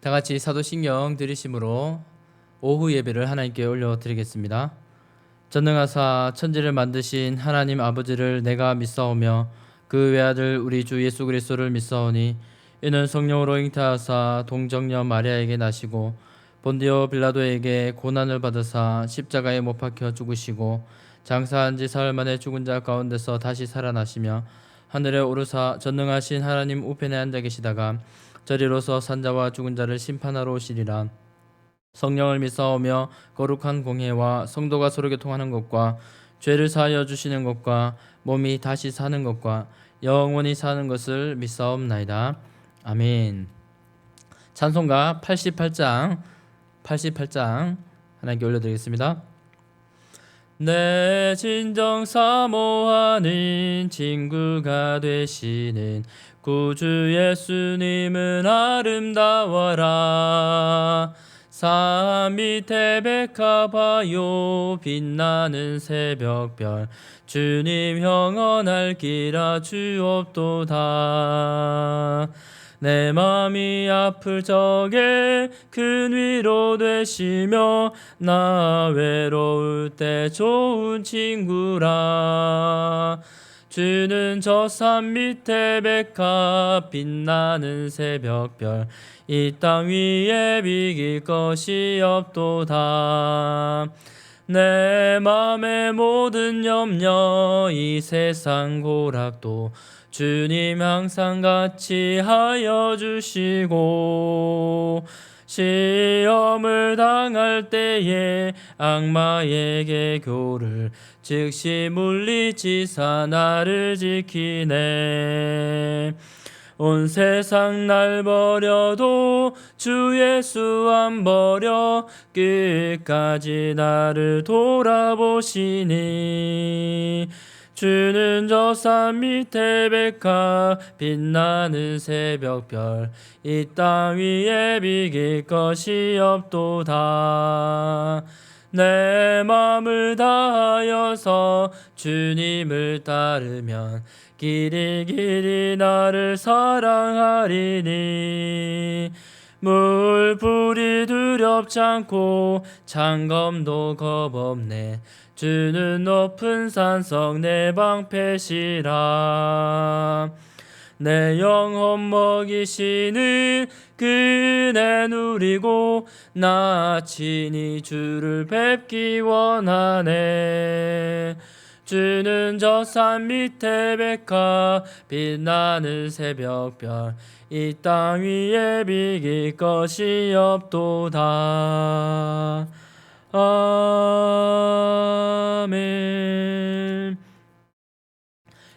다 같이 사도신경 들으심으로 오후 예배를 하나님께 올려드리겠습니다. 전능하사 천지를 만드신 하나님 아버지를 내가 믿사오며 그 외아들 우리 주 예수 그리스도를 믿사오니 이는 성령으로 잉태하사 동정녀 마리아에게 나시고 본디오 빌라도에게 고난을 받으사 십자가에 못 박혀 죽으시고 장사한 지 사흘 만에 죽은 자 가운데서 다시 살아나시며 하늘에 오르사 전능하신 하나님 우편에 앉아 계시다가 저리로서 산자와 죽은 자를 심판하러 오시리라. 성령을 믿사오며 거룩한 공회와 성도가 서로 교통하는 것과 죄를 사하여 주시는 것과 몸이 다시 사는 것과 영원히 사는 것을 믿사옵나이다. 아멘. 찬송가 88장 하나님께 올려드리겠습니다. 내 진정 사모하는 친구가 되시는 구주 예수님은 아름다워라. 산 밑에 백합하여 빛나는 새벽별 주님 영원할 길아 주옵도다. 내 맘이 아플 적에 큰 위로 되시며 나 외로울 때 좋은 친구라. 주는 저 산 밑에 백합 빛나는 새벽별 이 땅 위에 비길 것이 없도다. 내 맘의 모든 염려 이 세상 고락도 주님 항상 같이 하여 주시고 시험을 당할 때에 악마에게 교를 즉시 물리치사 나를 지키네. 온 세상 날 버려도 주 예수 안 버려 끝까지 나를 돌아보시니. 주는 저 산 밑에 백합 빛나는 새벽별 이 땅 위에 비길 것이 없도다. 내 마음을 다하여서 주님을 따르면 길이 나를 사랑하리니. 물불이 두렵지 않고 창검도 겁없네. 주는 높은 산성 내 방패시라. 내 영혼 먹이시는 그네 누리고 나 친히 주를 뵙기 원하네. 주는 저 산 밑에 백합 빛나는 새벽별 이 땅 위에 비길 것이 없도다. 아멘.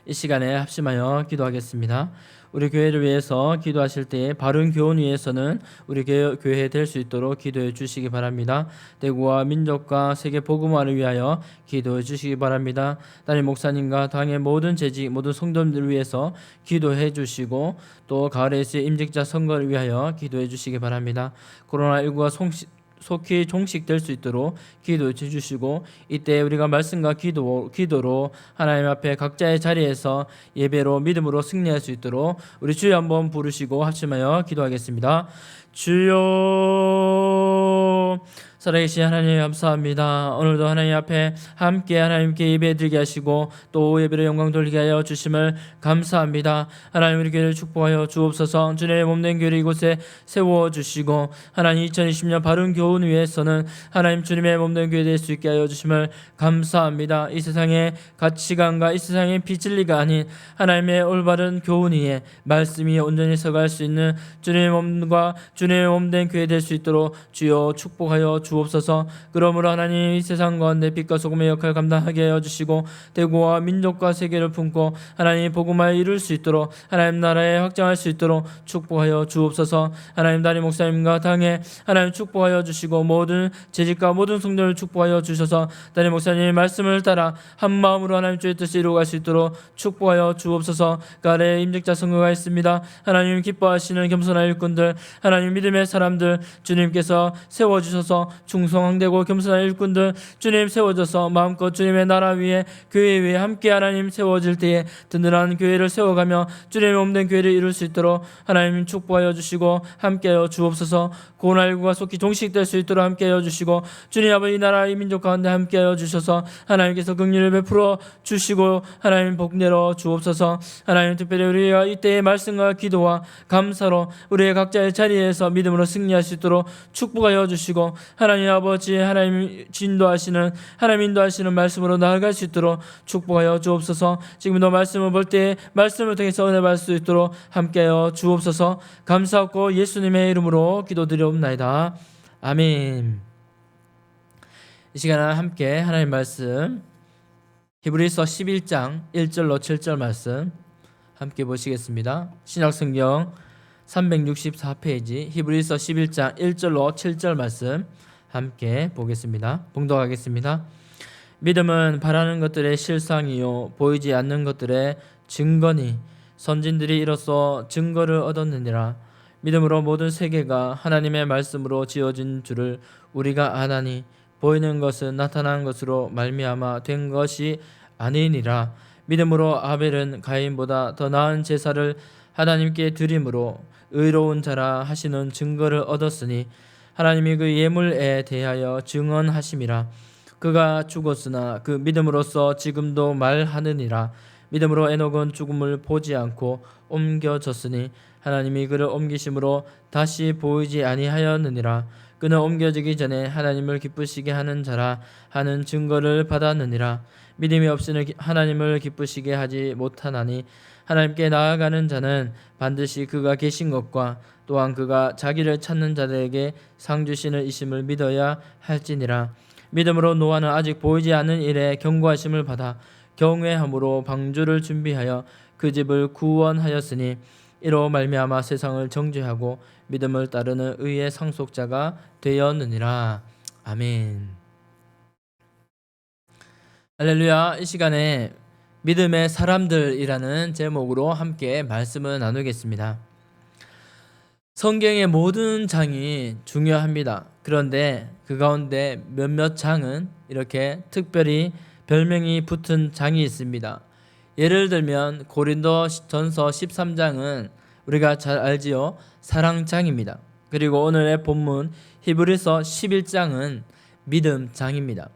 이 시간에 합심하여 기도하겠습니다. 우리 교회를 위해서 기도하실 때에 바른 교훈 위해서는 우리 교회 될 수 있도록 기도해 주시기 바랍니다. 대구와 민족과 세계 복음화를 위하여 기도해 주시기 바랍니다. 담임 목사님과 당의 모든 재직 모든 성도님들을 위해서 기도해 주시고 또 가을에 있을 임직자 선거를 위하여 기도해 주시기 바랍니다. 코로나19가 속히 종식될 수 있도록 기도해 주시고 이때 우리가 말씀과 기도로 하나님 앞에 각자의 자리에서 예배로 믿음으로 승리할 수 있도록 우리 주여 한번 부르시고 합심하여 기도하겠습니다. 주여 살아계신 하나님 감사합니다. 오늘도 하나님 앞에 함께 하나님께 예배드리게 하시고 또 예배로 영광 돌리게 하여 주심을 감사합니다. 하나님 우리 교회를 축복하여 주옵소서. 주님의 몸된 교회를 이곳에 세워주시고 하나님 2020년 바른 교훈 위해서는 하나님 주님의 몸된 교회 될 수 있게 하여 주심을 감사합니다. 이 세상의 가치관과 이 세상의 비진리가 아닌 하나님의 올바른 교훈 위에 말씀이 온전히 서갈 수 있는 주님의 몸과 주님의 몸된 교회 될 수 있도록 주여 축복하여 주옵소서. 그러므로 하나님 이 세상 가운데 빛과 소금의 역할을 감당하게 하여 주시고 대구와 민족과 세계를 품고 하나님 복음을 이룰 수 있도록 하나님 나라에 확장할 수 있도록 축복하여 주옵소서. 하나님 담임 목사님과 당에 하나님 축복하여 주시고 모든 재직과 모든 성도를 축복하여 주셔서 담임 목사님의 말씀을 따라 한 마음으로 하나님 주의 뜻을 이루어갈 수 있도록 축복하여 주옵소서. 가을에 임직자 선거가 있습니다. 하나님 기뻐하시는 겸손한 일꾼들 하나님 믿음의 사람들 주님께서 세워주셔서 충성되고 겸손한 일꾼들 주님 세워져서 마음껏 주님의 나라 위에 교회 위에 함께 하나님 세워질 때에 든든한 교회를 세워가며 주님의 몸된 교회를 이룰 수 있도록 하나님 축복하여 주시고 함께하여 주옵소서. 코로나19가 속히 종식될 수 있도록 함께하여 주시고 주님 아버지 이 나라 이 민족 가운데 함께하여 주셔서 하나님께서 긍휼을 베풀어 주시고 하나님 복 내려 주옵소서. 하나님 특별히 우리가 이때의 말씀과 기도와 감사로 우리의 각자의 자리에서 믿음으로 승리할 수 있도록 축복하여 주시고 하나님 아버지 하나님 인도하시는 말씀으로 나아갈 수 있도록 축복하여 주옵소서. 지금도 말씀을 볼 때 말씀을 통해서 은혜 받을 수 있도록 함께하여 주옵소서. 감사하고 예수님의 이름으로 기도드리옵나이다. 아멘. 이 시간에 함께 하나님 말씀 히브리서 11장 1절로 7절 말씀 함께 보시겠습니다. 신약성경 364페이지 히브리서 11장 1절로 7절 말씀 함께 보겠습니다. 봉독하겠습니다. 믿음은 바라는 것들의 실상이요 보이지 않는 것들의 증거니 선진들이 이로써 증거를 얻었느니라. 믿음으로 모든 세계가 하나님의 말씀으로 지어진 줄을 우리가 아나니 보이는 것은 나타난 것으로 말미암아 된 것이 아니니라. 믿음으로 아벨은 가인보다 더 나은 제사를 하나님께 드림으로 의로운 자라 하시는 증거를 얻었으니 하나님이 그 예물에 대하여 증언하심이라. 그가 죽었으나 그 믿음으로써 지금도 말하느니라. 믿음으로 에녹은 죽음을 보지 않고 옮겨졌으니 하나님이 그를 옮기심으로 다시 보이지 아니하였느니라. 그는 옮겨지기 전에 하나님을 기쁘시게 하는 자라 하는 증거를 받았느니라. 믿음이 없이는 하나님을 기쁘시게 하지 못하나니 하나님께 나아가는 자는 반드시 그가 계신 것과 또한 그가 자기를 찾는 자들에게 상 주시는 이심을 믿어야 할지니라. 믿음으로 노아는 아직 보이지 않는 일에 경고하심을 받아 경외함으로 방주를 준비하여 그 집을 구원하였으니 이로 말미암아 세상을 정죄하고 믿음을 따르는 의의 상속자가 되었느니라. 아멘. 할렐루야. 이 시간에 믿음의 사람들이라는 제목으로 함께 말씀을 나누겠습니다. 성경의 모든 장이 중요합니다. 그런데 그 가운데 몇몇 장은 이렇게 특별히 별명이 붙은 장이 있습니다. 예를 들면 고린도전서 13장은 우리가 잘 알지요. 사랑장입니다. 그리고 오늘의 본문 히브리서 11장은 믿음장입니다.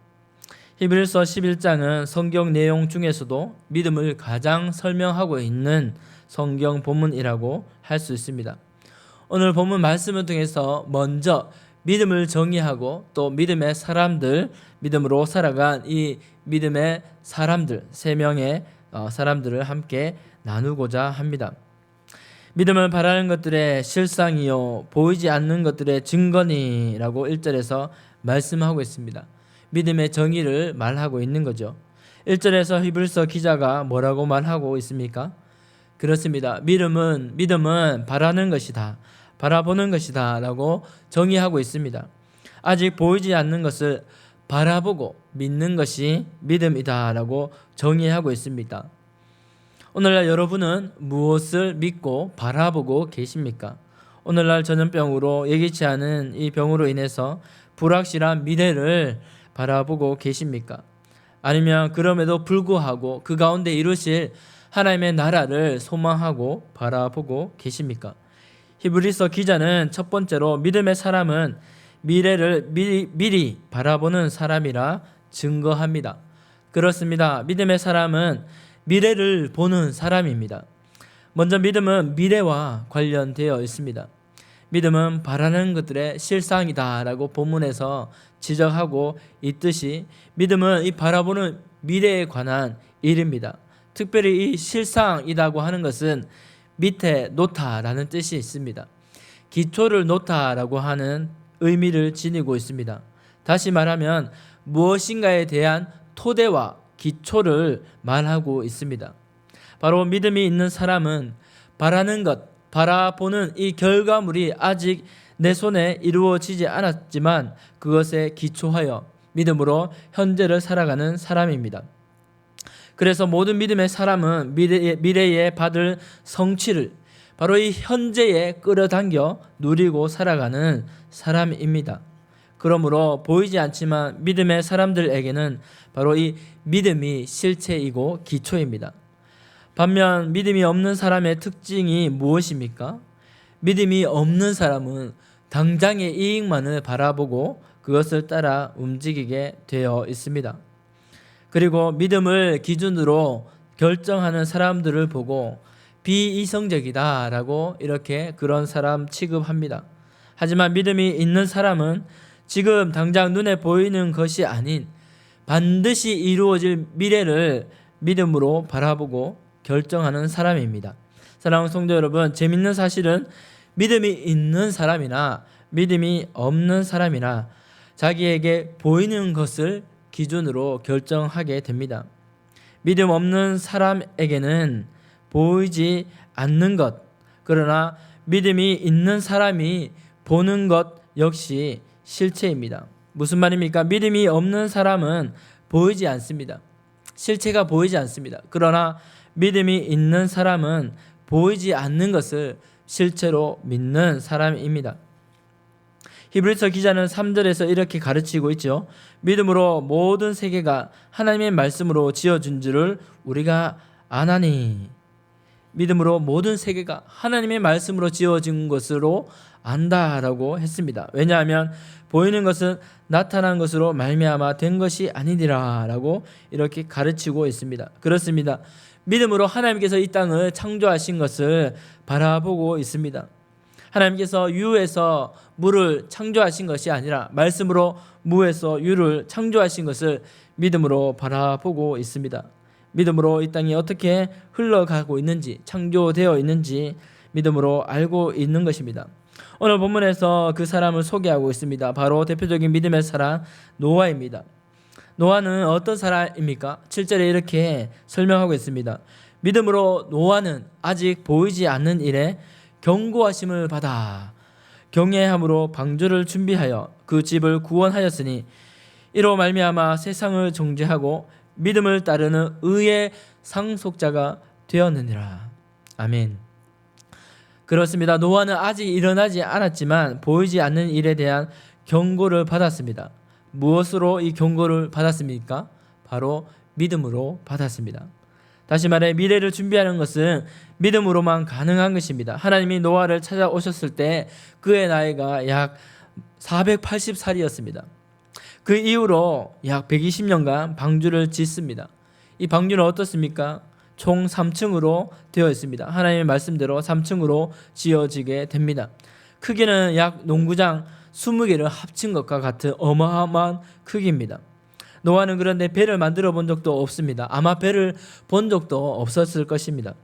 히브리서 11장은 성경 내용 중에서도 믿음을 가장 설명하고 있는 성경 본문이라고 할 수 있습니다. 오늘 본문 말씀을 통해서 먼저 믿음을 정의하고 또 믿음의 사람들, 믿음으로 살아간 이 믿음의 사람들, 3명의 사람들을 함께 나누고자 합니다. 믿음을 바라는 것들의 실상이요 보이지 않는 것들의 증거니라고 1절에서 말씀하고 있습니다. 믿음의 정의를 말하고 있는 거죠. 1절에서 히브리서 기자가 뭐라고 말하고 있습니까? 그렇습니다. 믿음은 바라는 것이다. 바라보는 것이다 라고 정의하고 있습니다. 아직 보이지 않는 것을 바라보고 믿는 것이 믿음이다 라고 정의하고 있습니다. 오늘날 여러분은 무엇을 믿고 바라보고 계십니까? 오늘날 전염병으로 예기치 않은 이 병으로 인해서 불확실한 미래를 바라보고 계십니까? 아니면 그럼에도 불구하고 그 가운데 이루실 하나님의 나라를 소망하고 바라보고 계십니까? 히브리서 기자는 첫 번째로 믿음의 사람은 미래를 미리 바라보는 사람이라 증거합니다. 그렇습니다. 믿음의 사람은 미래를 보는 사람입니다. 먼저 믿음은 미래와 관련되어 있습니다. 믿음은 바라는 것들의 실상이다 라고 본문에서 지적하고 있듯이 믿음은 이 바라보는 미래에 관한 일입니다. 특별히 이 실상이라고 하는 것은 밑에 놓다라는 뜻이 있습니다. 기초를 놓다라고 하는 의미를 지니고 있습니다. 다시 말하면 무엇인가에 대한 토대와 기초를 말하고 있습니다. 바로 믿음이 있는 사람은 바라는 것, 바라보는 이 결과물이 아직 내 손에 이루어지지 않았지만 그것에 기초하여 믿음으로 현재를 살아가는 사람입니다. 그래서 모든 믿음의 사람은 미래에 받을 성취를 바로 이 현재에 끌어당겨 누리고 살아가는 사람입니다. 그러므로 보이지 않지만 믿음의 사람들에게는 바로 이 믿음이 실체이고 기초입니다. 반면 믿음이 없는 사람의 특징이 무엇입니까? 믿음이 없는 사람은 당장의 이익만을 바라보고 그것을 따라 움직이게 되어 있습니다. 그리고 믿음을 기준으로 결정하는 사람들을 보고 비이성적이다라고 이렇게 그런 사람 취급합니다. 하지만 믿음이 있는 사람은 지금 당장 눈에 보이는 것이 아닌 반드시 이루어질 미래를 믿음으로 바라보고 결정하는 사람입니다. 사랑하는 성도 여러분, 재밌는 사실은 믿음이 있는 사람이나 믿음이 없는 사람이나 자기에게 보이는 것을 기준으로 결정하게 됩니다. 믿음 없는 사람에게는 보이지 않는 것, 그러나 믿음이 있는 사람이 보는 것 역시 실체입니다. 무슨 말입니까? 믿음이 없는 사람은 보이지 않습니다. 실체가 보이지 않습니다. 그러나 믿음이 있는 사람은 보이지 않는 것을 실체로 믿는 사람입니다. 히브리서 기자는 3절에서 이렇게 가르치고 있죠. 믿음으로 모든 세계가 하나님의 말씀으로 지어준 줄을 우리가 아나니. 믿음으로 모든 세계가 하나님의 말씀으로 지어진 것으로 안다라고 했습니다. 왜냐하면 보이는 것은 나타난 것으로 말미암아 된 것이 아니니라라고 이렇게 가르치고 있습니다. 그렇습니다. 믿음으로 하나님께서 이 땅을 창조하신 것을 바라보고 있습니다. 하나님께서 유에서 물을 창조하신 것이 아니라 말씀으로 무에서 유를 창조하신 것을 믿음으로 바라보고 있습니다. 믿음으로 이 땅이 어떻게 흘러가고 있는지, 창조되어 있는지 믿음으로 알고 있는 것입니다. 오늘 본문에서 그 사람을 소개하고 있습니다. 바로 대표적인 믿음의 사람 노아입니다. 노아는 어떤 사람입니까? 7절에 이렇게 설명하고 있습니다. 믿음으로 노아는 아직 보이지 않는 일에 경고하심을 받아 경외함으로 방주를 준비하여 그 집을 구원하였으니 이로 말미암아 세상을 정죄하고 믿음을 따르는 의의 상속자가 되었느니라. 아멘. 그렇습니다. 노아는 아직 일어나지 않았지만 보이지 않는 일에 대한 경고를 받았습니다. 무엇으로 이 경고를 받았습니까? 바로 믿음으로 받았습니다. 다시 말해 미래를 준비하는 것은 믿음으로만 가능한 것입니다. 하나님이 노아를 찾아오셨을 때 그의 나이가 약 480살이었습니다. 그 이후로 약 120년간 방주를 짓습니다. 이 방주는 어떻습니까? 총 3층으로 되어 있습니다. 하나님의 말씀대로 3층으로 지어지게 됩니다. 크기는 약 농구장 20개를 합친 것과 같은 어마어마한 크기입니다. 노아는 그런데 배를 만들어 본 적도 없습니다. 아마 배를 본 적도 없었을 것입니다.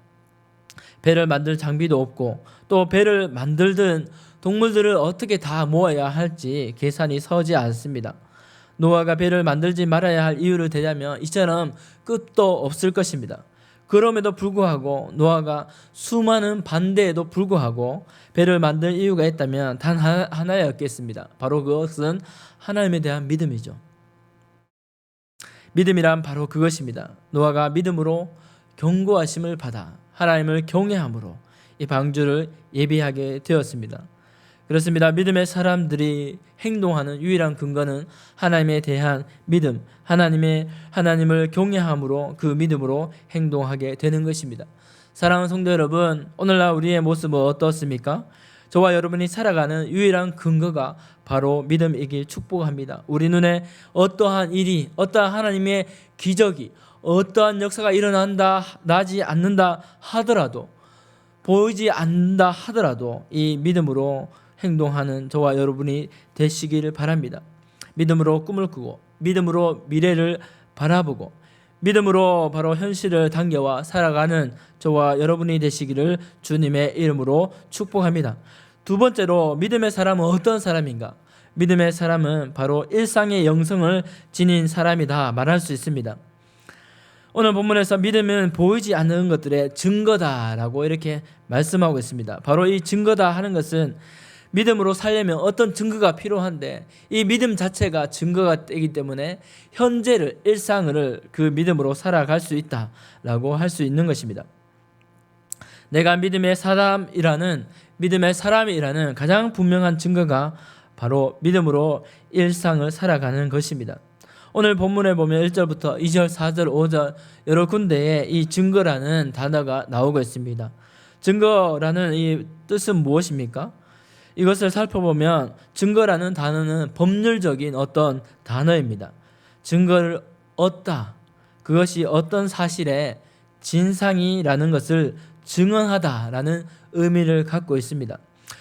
배를 만들 장비도 없고 또 배를 만들든 동물들을 어떻게 다 모아야 할지 계산이 서지 않습니다. 노아가 배를 만들지 말아야 할 이유를 대자면 이처럼 끝도 없을 것입니다. 그럼에도 불구하고 노아가 수많은 반대에도 불구하고 배를 만들 이유가 있다면 단 하나였겠습니다. 바로 그것은 하나님에 대한 믿음이죠. 믿음이란 바로 그것입니다. 노아가 믿음으로 경고하심을 받아 하나님을 경외함으로 이 방주를 예비하게 되었습니다. 그렇습니다. 믿음의 사람들이 행동하는 유일한 근거는 하나님에 대한 믿음, 하나님을 경외함으로 그 믿음으로 행동하게 되는 것입니다. 사랑하는 성도 여러분, 오늘날 우리의 모습은 어떻습니까? 저와 여러분이 살아가는 유일한 근거가 바로 믿음이길 축복합니다. 우리 눈에 어떠한 일이, 어떠한 하나님의 기적이, 어떠한 역사가 나지 않는다 하더라도, 보이지 않는다 하더라도 이 믿음으로 행동하는 저와 여러분이 되시기를 바랍니다. 믿음으로 꿈을 꾸고 믿음으로 미래를 바라보고 믿음으로 바로 현실을 당겨와 살아가는 저와 여러분이 되시기를 주님의 이름으로 축복합니다. 두 번째로 믿음의 사람은 어떤 사람인가? 믿음의 사람은 바로 일상의 영성을 지닌 사람이다 말할 수 있습니다. 오늘 본문에서 믿음은 보이지 않는 것들의 증거다라고 이렇게 말씀하고 있습니다. 바로 이 증거다 하는 것은 믿음으로 살려면 어떤 증거가 필요한데 이 믿음 자체가 증거가 되기 때문에 현재를, 일상을 그 믿음으로 살아갈 수 있다라고 할 수 있는 것입니다. 내가 믿음의 사람이라는 가장 분명한 증거가 바로 믿음으로 일상을 살아가는 것입니다. 오늘 본문에 보면 1절부터 2절, 4절, 5절 여러 군데에 이 증거라는 단어가 나오고 있습니다. 증거라는 이 뜻은 무엇입니까? 이것을 살펴보면 증거라는 단어는 법률적인 어떤 단어입니다. 증거를 얻다, 그것이 어떤 사실의 진상이라는 것을 증언하다라는 의미를 갖고 있습니다.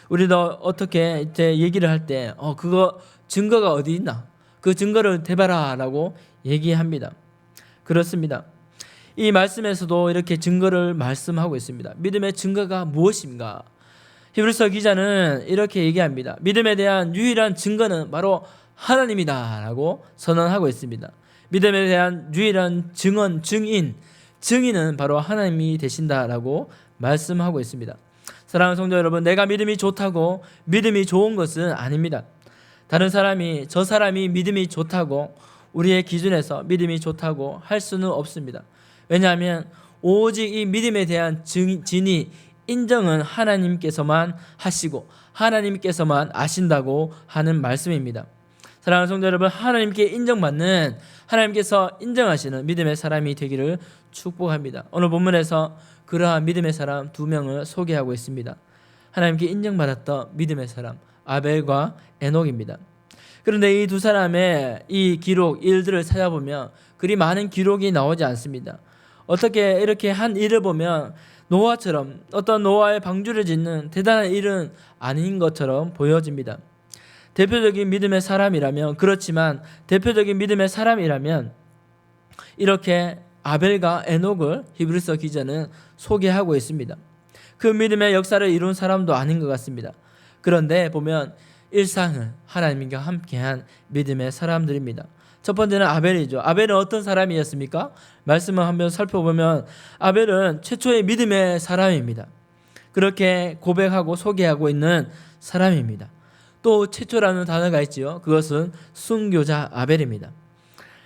우리도 어떻게 이제 얘기를 할 때 그거 증거가 어디 있나? 그 증거를 대봐라라고 얘기합니다. 그렇습니다. 이 말씀에서도 이렇게 증거를 말씀하고 있습니다. 믿음의 증거가 무엇인가? 히브리서 기자는 이렇게 얘기합니다. 믿음에 대한 유일한 증거는 바로 하나님이다라고 선언하고 있습니다. 믿음에 대한 유일한 증인은 바로 하나님이 되신다라고 말씀하고 있습니다. 사랑하는 성도 여러분, 내가 믿음이 좋다고 믿음이 좋은 것은 아닙니다. 다른 사람이 저 사람이 믿음이 좋다고 우리의 기준에서 믿음이 좋다고 할 수는 없습니다. 왜냐하면 오직 이 믿음에 대한 진위, 인정은 하나님께서만 하시고 하나님께서만 아신다고 하는 말씀입니다. 사랑하는 성도 여러분, 하나님께 인정받는, 하나님께서 인정하시는 믿음의 사람이 되기를 축복합니다. 오늘 본문에서 그러한 믿음의 사람 2명을 소개하고 있습니다. 하나님께 인정받았던 믿음의 사람 아벨과 에녹입니다. 그런데 이 두 사람의 이 기록, 일들을 찾아보면 그리 많은 기록이 나오지 않습니다. 어떻게 이렇게 한 일을 보면 노아처럼 어떤 노아의 방주를 짓는 대단한 일은 아닌 것처럼 보여집니다. 대표적인 믿음의 사람이라면, 그렇지만 대표적인 믿음의 사람이라면 이렇게 아벨과 에녹을 히브리서 기자는 소개하고 있습니다. 그 믿음의 역사를 이룬 사람도 아닌 것 같습니다. 그런데 보면 일상은 하나님과 함께한 믿음의 사람들입니다. 첫 번째는 아벨이죠. 아벨은 어떤 사람이었습니까? 말씀을 한번 살펴보면 아벨은 최초의 믿음의 사람입니다. 그렇게 고백하고 소개하고 있는 사람입니다. 또 최초라는 단어가 있지요. 그것은 순교자 아벨입니다.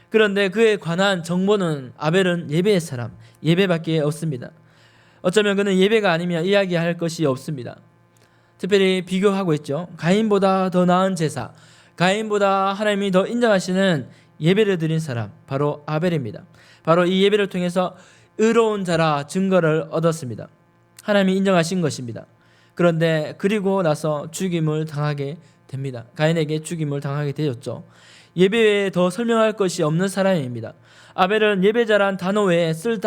그런데 그에 관한 정보는 아벨은 예배의 사람, 예배밖에 없습니다. 어쩌면 그는 예배가 아니면 이야기할 것이 없습니다. 특별히 비교하고 있죠. 가인보다 더 나은 제사, 가인보다 하나님이 더 인정하시는 예배를 드린 사람, 바로 아벨입니다. 바로 이 예배를 통해서 의로운 자라 증거를 얻었습니다. 하나님이 인정하신 것입니다. 그런데 그리고 나서 죽임을 당하게 됩니다. 가인에게 죽임을 당하게 되었죠. 예배 외에 더 설명할 것이 없는 사람입니다. 아벨은 예배자란 단어 외에 쓸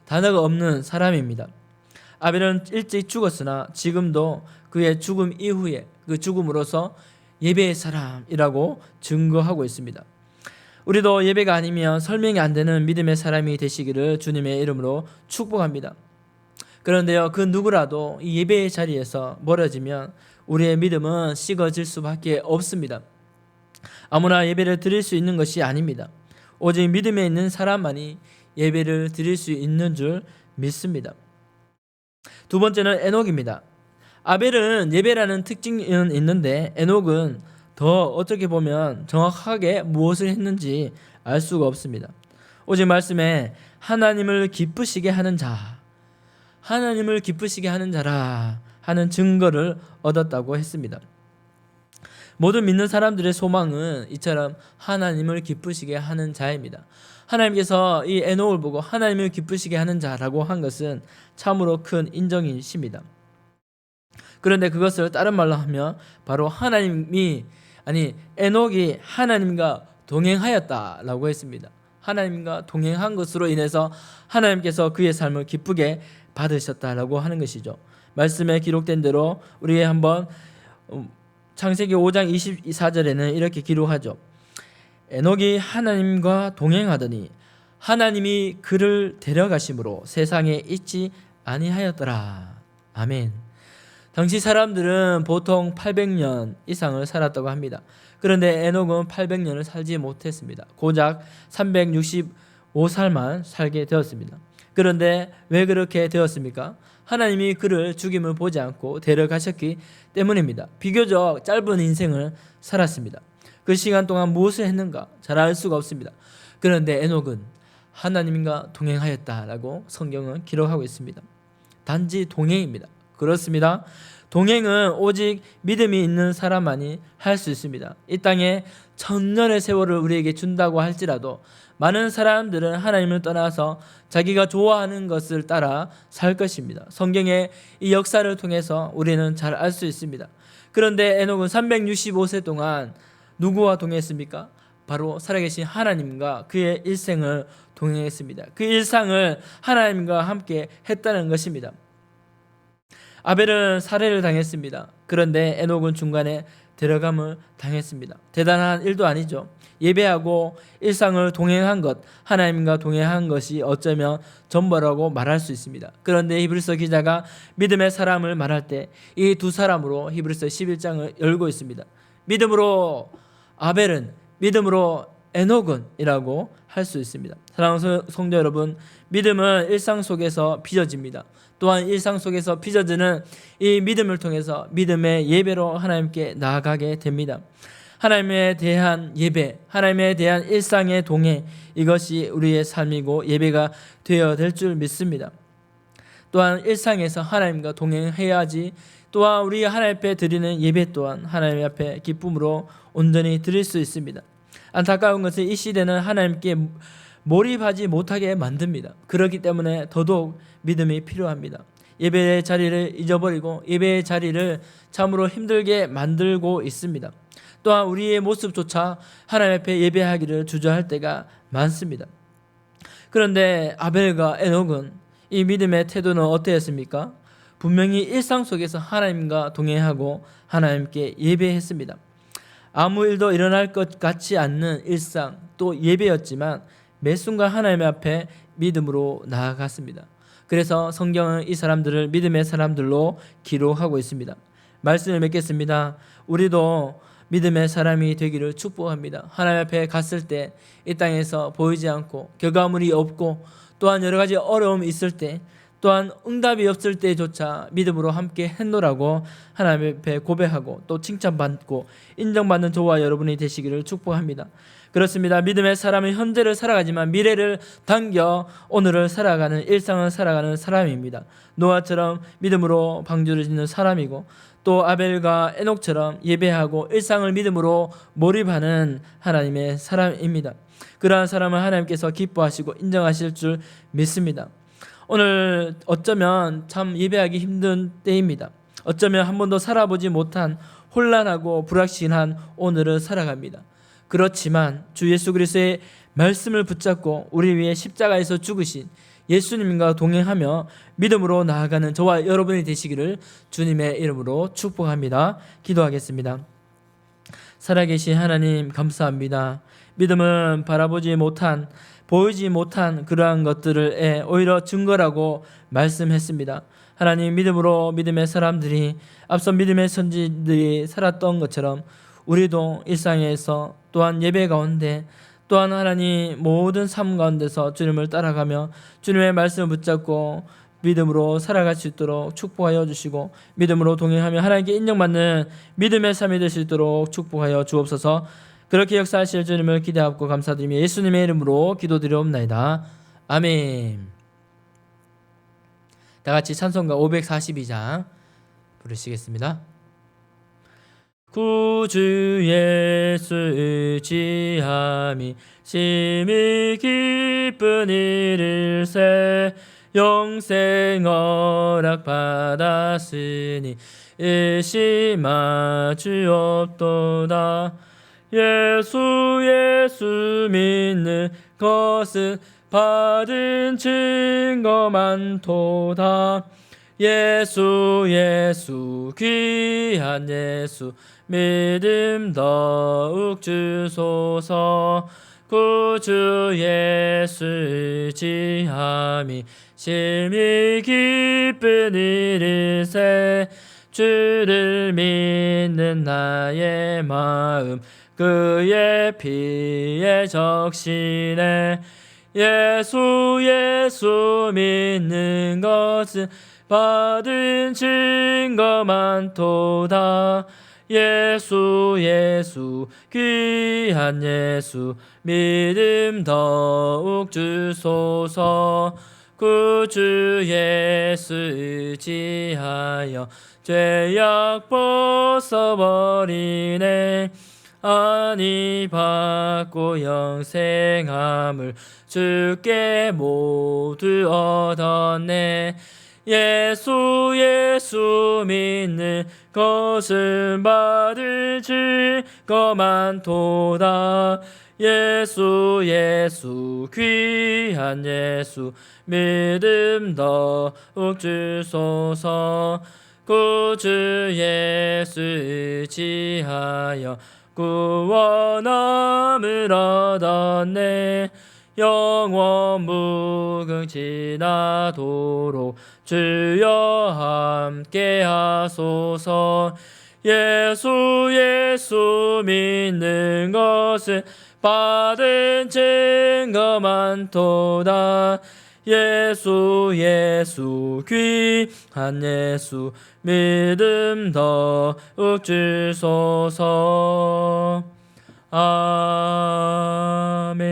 단어가 없는 사람입니다. 아벨은 일찍 죽었으나 지금도 그의 죽음 이후에 그 죽음으로써 예배의 사람이라고 증거하고 있습니다. 우리도 예배가 아니면 설명이 안 되는 믿음의 사람이 되시기를 주님의 이름으로 축복합니다. 그런데요, 그 누구라도 이 예배의 자리에서 멀어지면 우리의 믿음은 식어질 수밖에 없습니다. 아무나 예배를 드릴 수 있는 것이 아닙니다. 오직 믿음에 있는 사람만이 예배를 드릴 수 있는 줄 믿습니다. 두 번째는 에녹입니다. 아벨은 예배라는 특징은 있는데 에녹은 더 어떻게 보면 정확하게 무엇을 했는지 알 수가 없습니다. 오직 말씀에 하나님을 기쁘시게 하는 자, 하나님을 기쁘시게 하는 자라 하는 증거를 얻었다고 했습니다. 모든 믿는 사람들의 소망은 이처럼 하나님을 기쁘시게 하는 자입니다. 하나님께서 이 에녹을 보고 하나님을 기쁘시게 하는 자라고 한 것은 참으로 큰 인정이십니다. 그런데 그것을 다른 말로 하면 바로 에녹이 하나님과 동행하였다라고 했습니다. 하나님과 동행한 것으로 인해서 하나님께서 그의 삶을 기쁘게 받으셨다라고 하는 것이죠. 말씀에 기록된 대로 우리 한번 창세기 5장 24절에는 이렇게 기록하죠. 에녹이 하나님과 동행하더니 하나님이 그를 데려가심으로 세상에 있지 아니하였더라. 아멘. 당시 사람들은 보통 800년 이상을 살았다고 합니다. 그런데 에녹은 800년을 살지 못했습니다. 고작 365살만 살게 되었습니다. 그런데 왜 그렇게 되었습니까? 하나님이 그를 죽임을 보지 않고 데려가셨기 때문입니다. 비교적 짧은 인생을 살았습니다. 그 시간 동안 무엇을 했는가 잘 알 수가 없습니다. 그런데 에녹은 하나님과 동행하였다라고 성경은 기록하고 있습니다. 단지 동행입니다. 그렇습니다. 동행은 오직 믿음이 있는 사람만이 할 수 있습니다. 이 땅에 천년의 세월을 우리에게 준다고 할지라도 많은 사람들은 하나님을 떠나서 자기가 좋아하는 것을 따라 살 것입니다. 성경의 이 역사를 통해서 우리는 잘 알 수 있습니다. 그런데 에녹은 365세 동안 누구와 동행했습니까? 바로 살아계신 하나님과 그의 일생을 동행했습니다. 그 일상을 하나님과 함께 했다는 것입니다. 아벨은 살해를 당했습니다. 그런데 에녹은 중간에 데려감을 당했습니다. 대단한 일도 아니죠. 예배하고 일상을 동행한 것, 하나님과 동행한 것이 어쩌면 전부라고 말할 수 있습니다. 그런데 히브리서 기자가 믿음의 사람을 말할 때 이 두 사람으로 히브리서 11장을 열고 있습니다. 믿음으로 아벨은, 믿음으로 에녹은 이라고 할 수 있습니다. 사랑하는 성도 여러분, 믿음은 일상 속에서 빚어집니다. 또한 일상 속에서 빚어지는 이 믿음을 통해서 믿음의 예배로 하나님께 나아가게 됩니다. 하나님에 대한 예배, 하나님에 대한 일상의 동행, 이것이 우리의 삶이고 예배가 되어야 될 줄 믿습니다. 또한 일상에서 하나님과 동행해야지 또한 우리 하나님 앞에 드리는 예배 또한 하나님 앞에 기쁨으로 온전히 드릴 수 있습니다. 안타까운 것은 이 시대는 하나님께 몰입하지 못하게 만듭니다. 그렇기 때문에 더더욱 믿음이 필요합니다. 예배의 자리를 잊어버리고 예배의 자리를 참으로 힘들게 만들고 있습니다. 또한 우리의 모습조차 하나님 앞에 예배하기를 주저할 때가 많습니다. 그런데 아벨과 에녹은 이 믿음의 태도는 어떠했습니까? 분명히 일상 속에서 하나님과 동행하고 하나님께 예배했습니다. 아무 일도 일어날 것 같지 않는 일상 또 예배였지만 매 순간 하나님 앞에 믿음으로 나아갔습니다. 그래서 성경은 이 사람들을 믿음의 사람들로 기록하고 있습니다. 말씀을 맺겠습니다. 우리도 믿음의 사람이 되기를 축복합니다. 하나님 앞에 갔을 때 이 땅에서 보이지 않고 결과물이 없고 또한 여러 가지 어려움이 있을 때 또한 응답이 없을 때조차 믿음으로 함께 했노라고 하나님 앞에 고백하고 또 칭찬받고 인정받는 저와 여러분이 되시기를 축복합니다. 그렇습니다. 믿음의 사람은 현재를 살아가지만 미래를 당겨 오늘을 살아가는, 일상을 살아가는 사람입니다. 노아처럼 믿음으로 방주를 짓는 사람이고 또 아벨과 에녹처럼 예배하고 일상을 믿음으로 몰입하는 하나님의 사람입니다. 그러한 사람을 하나님께서 기뻐하시고 인정하실 줄 믿습니다. 오늘 어쩌면 참 예배하기 힘든 때입니다. 어쩌면 한 번도 살아보지 못한 혼란하고 불확실한 오늘을 살아갑니다. 그렇지만 주 예수 그리스도의 말씀을 붙잡고 우리 위해 십자가에서 죽으신 예수님과 동행하며 믿음으로 나아가는 저와 여러분이 되시기를 주님의 이름으로 축복합니다. 기도하겠습니다. 살아계신 하나님 감사합니다. 믿음은 바라보지 못한, 보이지 못한 그러한 것들을 오히려 증거라고 말씀했습니다. 하나님, 믿음으로 믿음의 사람들이 앞서 믿음의 선지들이 살았던 것처럼 우리도 일상에서 또한 예배 가운데 또한 하나님 모든 삶 가운데서 주님을 따라가며 주님의 말씀을 붙잡고 믿음으로 살아갈 수 있도록 축복하여 주시고 믿음으로 동행하며 하나님께 인정받는 믿음의 삶이 될 수 있도록 축복하여 주옵소서. 그렇게 역사하실 주님을 기대하고 감사드리며 예수님의 이름으로 기도드리옵나이다. 아멘. 다 같이 찬송가 542장 부르시겠습니다. 구주 예수 의지함이 심히 기쁜 일일세 영생 허락 받았으니 일심아 주옵도다. 예수 믿는 것은 받은 증거 많도다. 예수 귀한 예수 믿음 더욱 주소서. 구주 예수 의지함이 심히 기쁜 일일세 주를 믿는 나의 마음 그의 피에 적시네. 예수 믿는 것은 받은 증거 많도다. 예수 귀한 예수 믿음 더욱 주소서. 구주 예수 의지하여 죄악 벗어버리네. 아니 받고 영생함을 주께 모두 얻었네. 예수 믿는 것은 받을 증거 많도다. 예수 귀한 예수 믿음 더욱 주소서. 구주 예수 의지하여 구원함을 얻었네. 영원 무궁 지나도록 주여 함께 하소서. 예수 믿는 것은 받은 증거 많도다. 예수 귀한 예수 믿음 더욱 주소서. 아멘.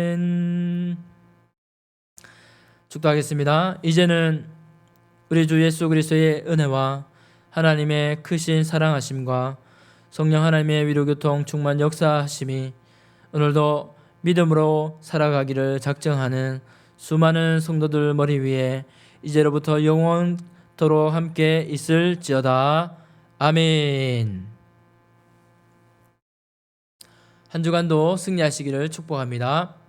축도하겠습니다. 이제는 우리 주 예수 그리스도의 은혜와 하나님의 크신 사랑하심과 성령 하나님의 위로교통 충만 역사하심이 오늘도 믿음으로 살아가기를 작정하는 수많은 성도들 머리 위에 이제로부터 영원토록 함께 있을지어다. 아멘. 한 주간도 승리하시기를 축복합니다.